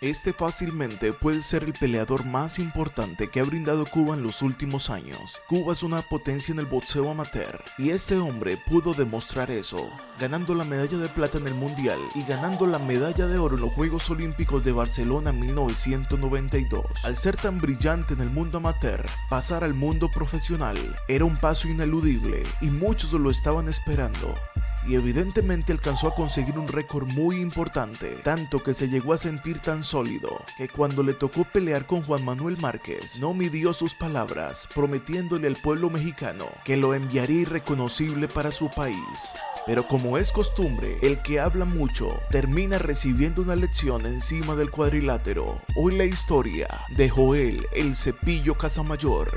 Este fácilmente puede ser el peleador más importante que ha brindado Cuba en los últimos años. Cuba es una potencia en el boxeo amateur y este hombre pudo demostrar eso, ganando la medalla de plata en el mundial y ganando la medalla de oro en los Juegos Olímpicos de Barcelona 1992. Al ser tan brillante en el mundo amateur, pasar al mundo profesional era un paso ineludible y muchos lo estaban esperando. Y evidentemente alcanzó a conseguir un récord muy importante, tanto que se llegó a sentir tan sólido, que cuando le tocó pelear con Juan Manuel Márquez, no midió sus palabras, prometiéndole al pueblo mexicano que lo enviaría irreconocible para su país. Pero como es costumbre, el que habla mucho termina recibiendo una lección encima del cuadrilátero. Hoy la historia de Joel El Cepillo Casamayor.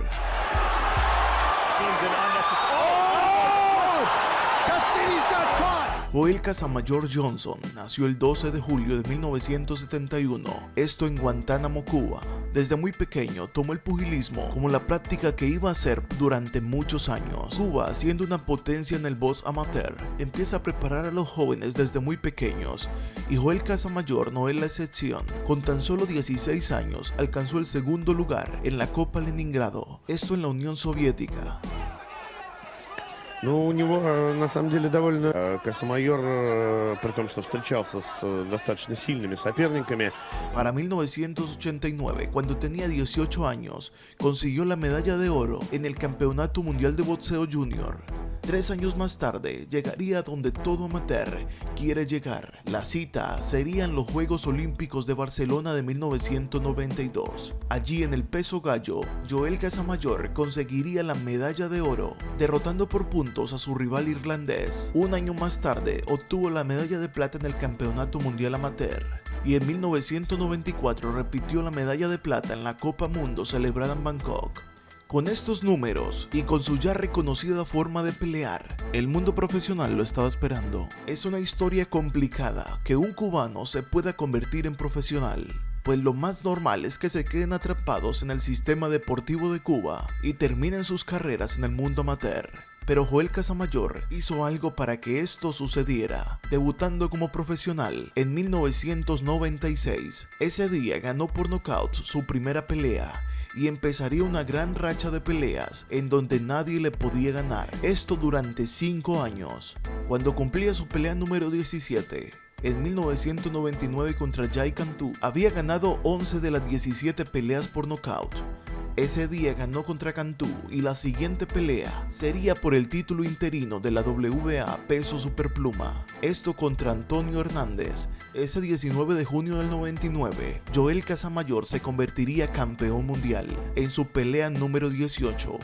Joel Casamayor Johnson nació el 12 de julio de 1971, esto en Guantánamo, Cuba. Desde muy pequeño tomó el pugilismo como la práctica que iba a hacer durante muchos años. Cuba, siendo una potencia en el box amateur, empieza a preparar a los jóvenes desde muy pequeños, y Joel Casamayor no es la excepción. Con tan solo 16 años alcanzó el segundo lugar en la Copa Leningrado, esto en la Unión Soviética. Ну, у него, на самом деле, довольно Касамайор, при том, что встречался с достаточно сильными соперниками. Para 1989, cuando tenía 18 años, consiguió la medalla de oro en el Campeonato Mundial de Boxeo Junior. 3 años más tarde, llegaría a donde todo amateur quiere llegar. La cita sería en los Juegos Olímpicos de Barcelona de 1992. Allí en el peso gallo, Joel Casamayor conseguiría la medalla de oro, derrotando por puntos a su rival irlandés. Un año más tarde, obtuvo la medalla de plata en el Campeonato Mundial Amateur. Y en 1994 repitió la medalla de plata en la Copa Mundo celebrada en Bangkok. Con estos números y con su ya reconocida forma de pelear, el mundo profesional lo estaba esperando. Es una historia complicada que un cubano se pueda convertir en profesional, pues lo más normal es que se queden atrapados en el sistema deportivo de Cuba y terminen sus carreras en el mundo amateur. Pero Joel Casamayor hizo algo para que esto sucediera, debutando como profesional en 1996. Ese día ganó por nocaut su primera pelea y empezaría una gran racha de peleas en donde nadie le podía ganar, esto durante 5 años. Cuando cumplía su pelea número 17, en 1999 contra Jai Cantú, había ganado 11 de las 17 peleas por nocaut. Ese día ganó contra Cantú y la siguiente pelea sería por el título interino de la WBA peso superpluma, esto contra Antonio Hernández. Ese 19 de junio del 99, Joel Casamayor se convertiría campeón mundial en su pelea número 18.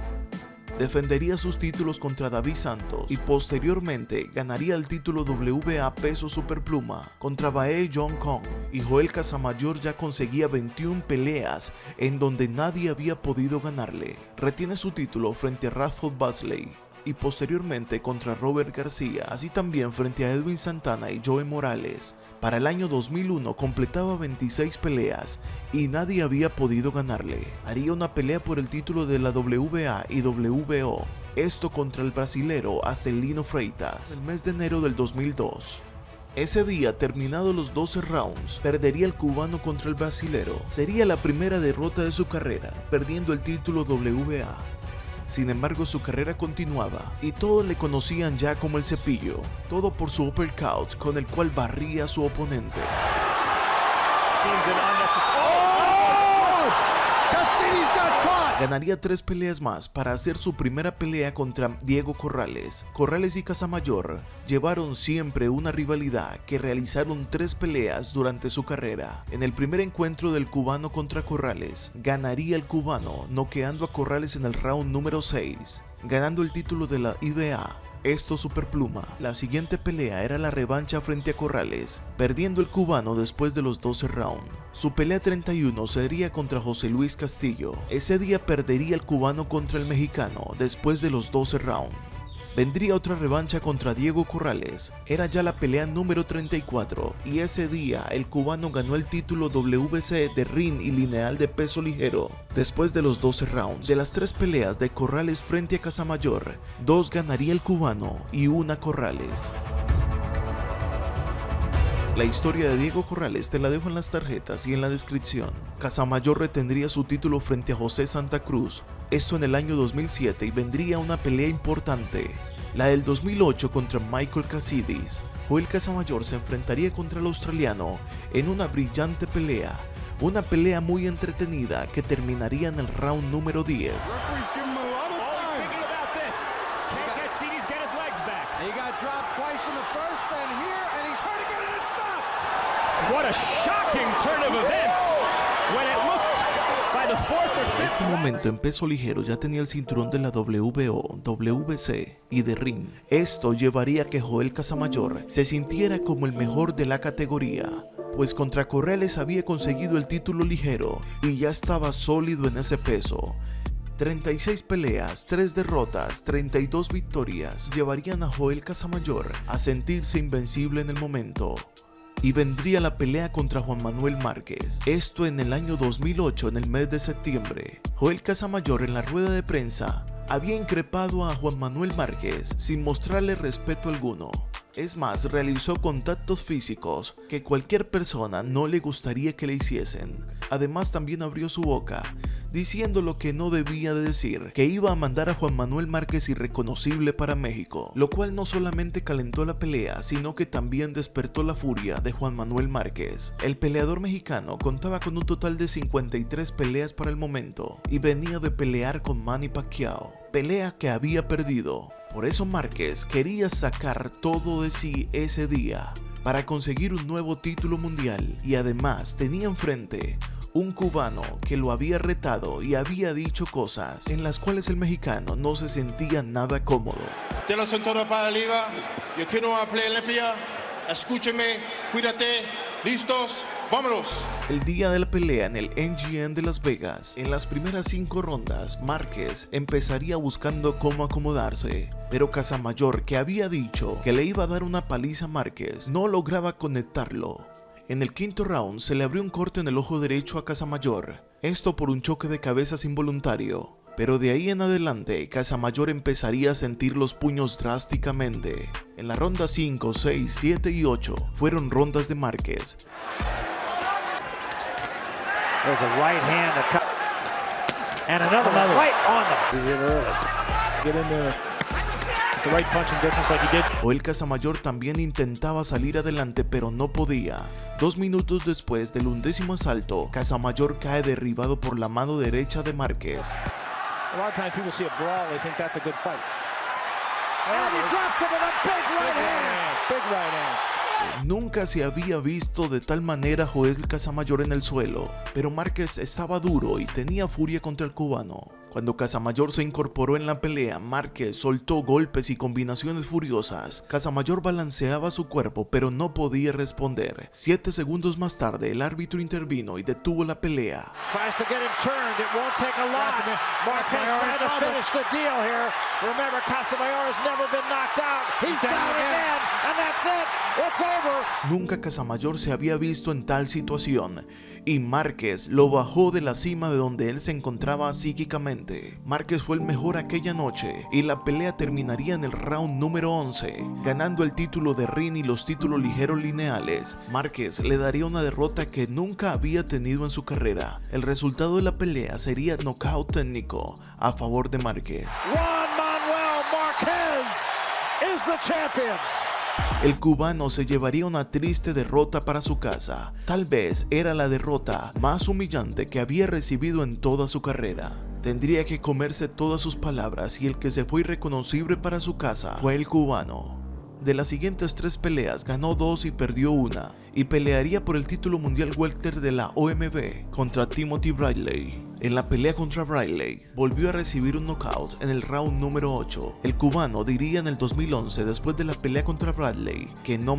Defendería sus títulos contra David Santos y posteriormente ganaría el título WBA peso superpluma contra Bae Jong Kong, y Joel Casamayor ya conseguía 21 peleas en donde nadie había podido ganarle. Retiene su título frente a Radford Basley y posteriormente contra Robert García, así también frente a Edwin Santana y Joe Morales. Para el año 2001 completaba 26 peleas y nadie había podido ganarle. Haría una pelea por el título de la WBA y WBO, esto contra el brasilero Acelino Freitas, en el mes de enero del 2002. Ese día, terminados los 12 rounds, perdería el cubano contra el brasilero. Sería la primera derrota de su carrera, perdiendo el título WBA. Sin embargo, su carrera continuaba y todos le conocían ya como el Cepillo, todo por su uppercut con el cual barría a su oponente. Ganaría 3 peleas más para hacer su primera pelea contra Diego Corrales. Corrales y Casamayor llevaron siempre una rivalidad que realizaron 3 peleas durante su carrera. En el primer encuentro del cubano contra Corrales, ganaría el cubano, noqueando a Corrales en el round número 6, ganando el título de la IBA. Esto superpluma. La siguiente pelea era la revancha frente a Corrales, perdiendo el cubano después de los 12 rounds. Su pelea 31 sería contra José Luis Castillo. Ese día perdería el cubano contra el mexicano después de los 12 rounds. Vendría otra revancha contra Diego Corrales. Era ya la pelea número 34 y ese día el cubano ganó el título WBC de ring y lineal de peso ligero. Después de los 12 rounds, de las 3 peleas de Corrales frente a Casamayor, 2 ganaría el cubano y 1 Corrales. La historia de Diego Corrales te la dejo en las tarjetas y en la descripción. Casamayor retendría su título frente a José Santa Cruz, esto en el año 2007, y vendría una pelea importante, la del 2008 contra Michael Casidis. Joel Casamayor se enfrentaría contra el australiano en una brillante pelea, una pelea muy entretenida que terminaría en el round número 10. En este momento en peso ligero ya tenía el cinturón de la WBO, WBC y de ring. Esto llevaría a que Joel Casamayor se sintiera como el mejor de la categoría, pues contra Corrales había conseguido el título ligero y ya estaba sólido en ese peso. 36 peleas, 3 derrotas, 32 victorias llevarían a Joel Casamayor a sentirse invencible en el momento. Y vendría la pelea contra Juan Manuel Márquez, esto en el año 2008, en el mes de septiembre. Joel Casamayor en la rueda de prensa había increpado a Juan Manuel Márquez sin mostrarle respeto alguno. Es más, realizó contactos físicos que cualquier persona no le gustaría que le hiciesen. Además, también abrió su boca, diciendo lo que no debía de decir, que iba a mandar a Juan Manuel Márquez irreconocible para México, lo cual no solamente calentó la pelea, sino que también despertó la furia de Juan Manuel Márquez. El peleador mexicano contaba con un total de 53 peleas para el momento, y venía de pelear con Manny Pacquiao, pelea que había perdido. Por eso Márquez quería sacar todo de sí ese día para conseguir un nuevo título mundial, y además tenía enfrente un cubano que lo había retado y había dicho cosas en las cuales el mexicano no se sentía nada cómodo. De la cintura para arriba, yo quiero una pelea limpia, escúcheme, cuídate, listos, vámonos. El día de la pelea en el MGM de Las Vegas, en las primeras 5 rondas, Márquez empezaría buscando cómo acomodarse, pero Casamayor, que había dicho que le iba a dar una paliza a Márquez, no lograba conectarlo. En el quinto round se le abrió un corte en el ojo derecho a Casamayor, esto por un choque de cabezas involuntario. Pero de ahí en adelante, Casamayor empezaría a sentir los puños drásticamente. En la ronda 5, 6, 7 y 8 fueron rondas de Márquez. There's a right hand and another right on them. Get in there. The right punching distance like he did. Joel Casamayor también intentaba salir adelante, pero no podía. 2 minutos después del 11º asalto, Casamayor cae derribado por la mano derecha de Márquez. A lot of times people see a brawl, they think that's a good fight. And he drops him with a big right hand. Big right hand. Nunca se había visto de tal manera a Joel Casamayor en el suelo, pero Márquez estaba duro y tenía furia contra el cubano. Cuando Casamayor se incorporó en la pelea, Márquez soltó golpes y combinaciones furiosas. Casamayor balanceaba su cuerpo, pero no podía responder. 7 segundos más tarde, el árbitro intervino y detuvo la pelea. Nunca Casamayor se había visto en tal situación, y Márquez lo bajó de la cima de donde él se encontraba psíquicamente. Márquez fue el mejor aquella noche y la pelea terminaría en el round número 11, ganando el título de ring y los títulos ligeros lineales. Márquez le daría una derrota que nunca había tenido en su carrera. El resultado de la pelea sería knockout técnico a favor de Márquez. Juan Manuel Márquez is the champion. El cubano se llevaría una triste derrota para su casa. Tal vez era la derrota más humillante que había recibido en toda su carrera. Tendría que comerse todas sus palabras, y el que se fue irreconocible para su casa fue el cubano. De las siguientes 3 peleas ganó 2 y perdió 1, y pelearía por el título mundial welter de la OMB contra Timothy Bradley. En la pelea contra Bradley, volvió a recibir un knockout en el round número 8. El cubano diría en el 2011, después de la pelea contra Bradley, que no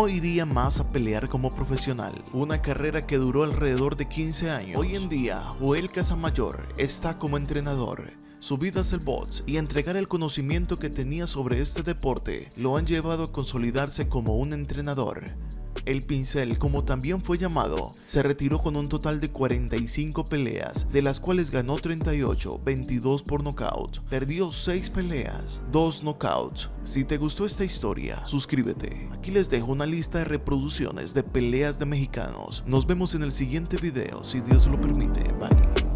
iría más a pelear como profesional. Una carrera que duró alrededor de 15 años. Hoy en día, Joel Casamayor está como entrenador. Su vida es el box, y entregar el conocimiento que tenía sobre este deporte lo han llevado a consolidarse como un entrenador. El Pincel, como también fue llamado, se retiró con un total de 45 peleas, de las cuales ganó 38, 22 por nocaut. Perdió 6 peleas, 2 knockouts. Si te gustó esta historia, suscríbete. Aquí les dejo una lista de reproducciones de peleas de mexicanos. Nos vemos en el siguiente video, si Dios lo permite. Bye.